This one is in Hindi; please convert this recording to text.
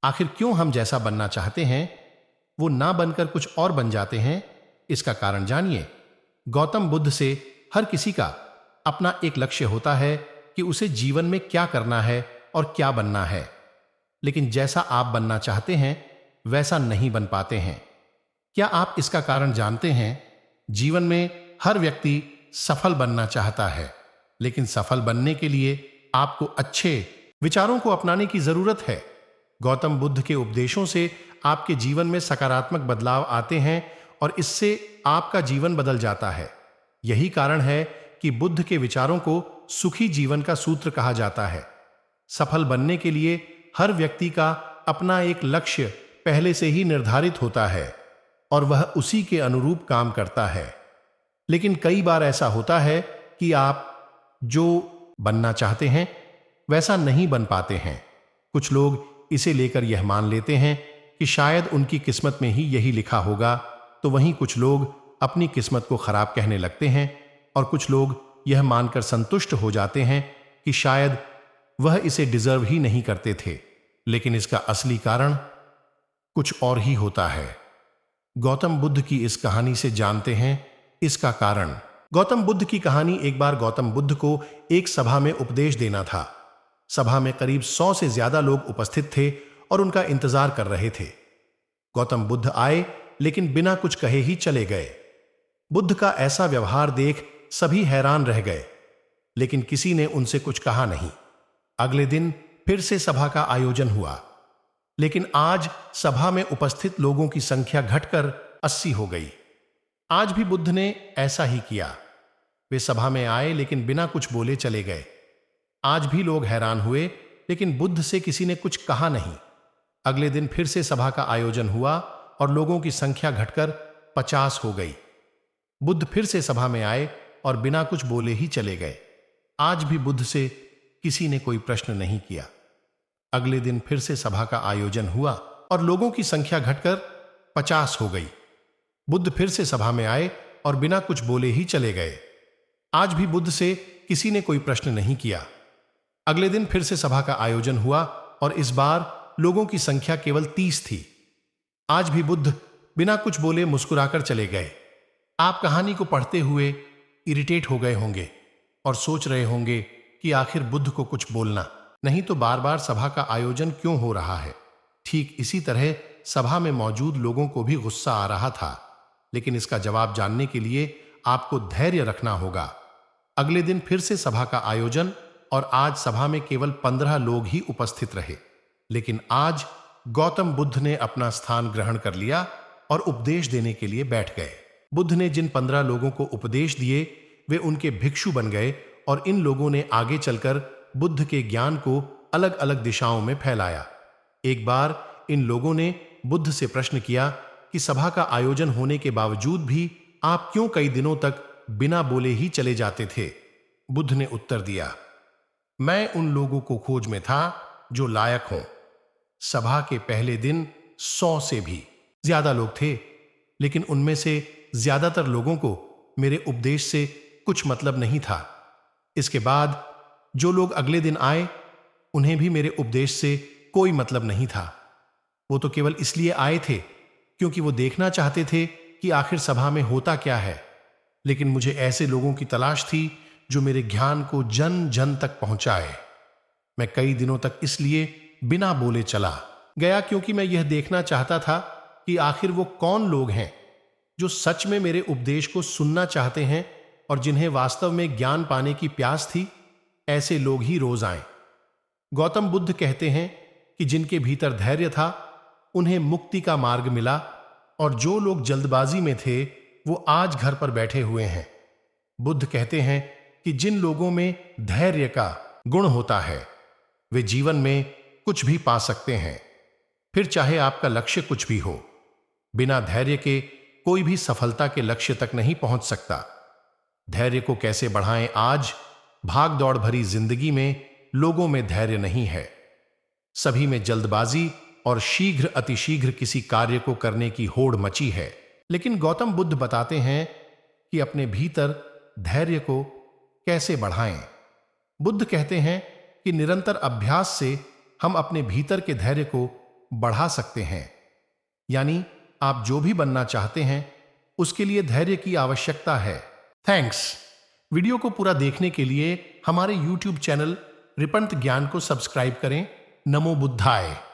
आखिर क्यों हम जैसा बनना चाहते हैं वो ना बनकर कुछ और बन जाते हैं, इसका कारण जानिए। गौतम बुद्ध से हर किसी का अपना एक लक्ष्य होता है कि उसे जीवन में क्या करना है और क्या बनना है, लेकिन जैसा आप बनना चाहते हैं वैसा नहीं बन पाते हैं। क्या आप इसका कारण जानते हैं? जीवन में हर व्यक्ति सफल बनना चाहता है, लेकिन सफल बनने के लिए आपको अच्छे विचारों को अपनाने की जरूरत है। गौतम बुद्ध के उपदेशों से आपके जीवन में सकारात्मक बदलाव आते हैं और इससे आपका जीवन बदल जाता है। यही कारण है कि बुद्ध के विचारों को सुखी जीवन का सूत्र कहा जाता है। सफल बनने के लिए हर व्यक्ति का अपना एक लक्ष्य पहले से ही निर्धारित होता है और वह उसी के अनुरूप काम करता है। लेकिन कई बार ऐसा होता है कि आप जो बनना चाहते हैं वैसा नहीं बन पाते हैं। कुछ लोग इसे लेकर यह मान लेते हैं कि शायद उनकी किस्मत में ही यही लिखा होगा, तो वहीं कुछ लोग अपनी किस्मत को खराब कहने लगते हैं और कुछ लोग यह मानकर संतुष्ट हो जाते हैं कि शायद वह इसे डिजर्व ही नहीं करते थे, लेकिन इसका असली कारण कुछ और ही होता है। गौतम बुद्ध की इस कहानी से जानते हैं इसका कारण। गौतम बुद्ध की कहानी। एक बार गौतम बुद्ध को एक सभा में उपदेश देना था। सभा में करीब 100 से ज्यादा लोग उपस्थित थे और उनका इंतजार कर रहे थे। गौतम बुद्ध आए लेकिन बिना कुछ कहे ही चले गए। बुद्ध का ऐसा व्यवहार देख सभी हैरान रह गए, लेकिन किसी ने उनसे कुछ कहा नहीं। अगले दिन फिर से सभा का आयोजन हुआ, लेकिन आज सभा में उपस्थित लोगों की संख्या घटकर 80 हो गई। आज भी बुद्ध ने ऐसा ही किया। वे सभा में आए लेकिन बिना कुछ बोले चले गए। आज भी लोग हैरान हुए, लेकिन बुद्ध से किसी ने कुछ कहा नहीं। अगले दिन फिर से सभा का आयोजन हुआ और लोगों की संख्या घटकर 50 हो गई। बुद्ध फिर से सभा में आए और बिना कुछ बोले ही चले गए। आज भी बुद्ध से किसी ने कोई प्रश्न नहीं किया। अगले दिन फिर से सभा का आयोजन हुआ और लोगों की संख्या घटकर 50 हो गई। बुद्ध फिर से सभा में आए और बिना कुछ बोले ही चले गए। आज भी बुद्ध से किसी ने कोई प्रश्न नहीं किया। अगले दिन फिर से सभा का आयोजन हुआ और इस बार लोगों की संख्या केवल 30 थी। आज भी बुद्ध बिना कुछ बोले मुस्कुराकर चले गए। आप कहानी को पढ़ते हुए इरिटेट हो गए होंगे और सोच रहे होंगे कि आखिर बुद्ध को कुछ बोलना नहीं तो बार बार सभा का आयोजन क्यों हो रहा है। ठीक इसी तरह सभा में मौजूद लोगों को भी गुस्सा आ रहा था, लेकिन इसका जवाब जानने के लिए आपको धैर्य रखना होगा। अगले दिन फिर से सभा का आयोजन और आज सभा में केवल 15 लोग ही उपस्थित रहे, लेकिन आज गौतम बुद्ध ने अपना स्थान ग्रहण कर लिया और उपदेश देने के लिए बैठ गए। बुद्ध ने जिन 15 लोगों को उपदेश दिए वे उनके भिक्षु बन गए और इन लोगों ने आगे चलकर बुद्ध के ज्ञान को अलग अलग दिशाओं में फैलाया। एक बार इन लोगों ने बुद्ध से प्रश्न किया कि सभा का आयोजन होने के बावजूद भी आप क्यों कई दिनों तक बिना बोले ही चले जाते थे। बुद्ध ने उत्तर दिया, मैं उन लोगों को खोज में था जो लायक हों। सभा के पहले दिन 100 से भी ज्यादा लोग थे, लेकिन उनमें से ज्यादातर लोगों को मेरे उपदेश से कुछ मतलब नहीं था। इसके बाद जो लोग अगले दिन आए उन्हें भी मेरे उपदेश से कोई मतलब नहीं था। वो तो केवल इसलिए आए थे क्योंकि वो देखना चाहते थे कि आखिर सभा में होता क्या है, लेकिन मुझे ऐसे लोगों की तलाश थी जो मेरे ज्ञान को जन जन तक पहुंचाए। मैं कई दिनों तक इसलिए बिना बोले चला गया क्योंकि मैं यह देखना चाहता था कि आखिर वो कौन लोग हैं जो सच में मेरे उपदेश को सुनना चाहते हैं और जिन्हें वास्तव में ज्ञान पाने की प्यास थी। ऐसे लोग ही रोज आए। गौतम बुद्ध कहते हैं कि जिनके भीतर धैर्य था उन्हें मुक्ति का मार्ग मिला और जो लोग जल्दबाजी में थे वो आज घर पर बैठे हुए हैं। बुद्ध कहते हैं कि जिन लोगों में धैर्य का गुण होता है वे जीवन में कुछ भी पा सकते हैं, फिर चाहे आपका लक्ष्य कुछ भी हो। बिना धैर्य के कोई भी सफलता के लक्ष्य तक नहीं पहुंच सकता। धैर्य को कैसे बढ़ाएं? आज भाग दौड़ भरी जिंदगी में लोगों में धैर्य नहीं है। सभी में जल्दबाजी और शीघ्र अतिशीघ्र किसी कार्य को करने की होड़ मची है। लेकिन गौतम बुद्ध बताते हैं कि अपने भीतर धैर्य को कैसे बढ़ाएं। बुद्ध कहते हैं कि निरंतर अभ्यास से हम अपने भीतर के धैर्य को बढ़ा सकते हैं। यानी आप जो भी बनना चाहते हैं उसके लिए धैर्य की आवश्यकता है। थैंक्स। वीडियो को पूरा देखने के लिए हमारे YouTube चैनल रिपंत ज्ञान को सब्सक्राइब करें। नमो बुद्धाय।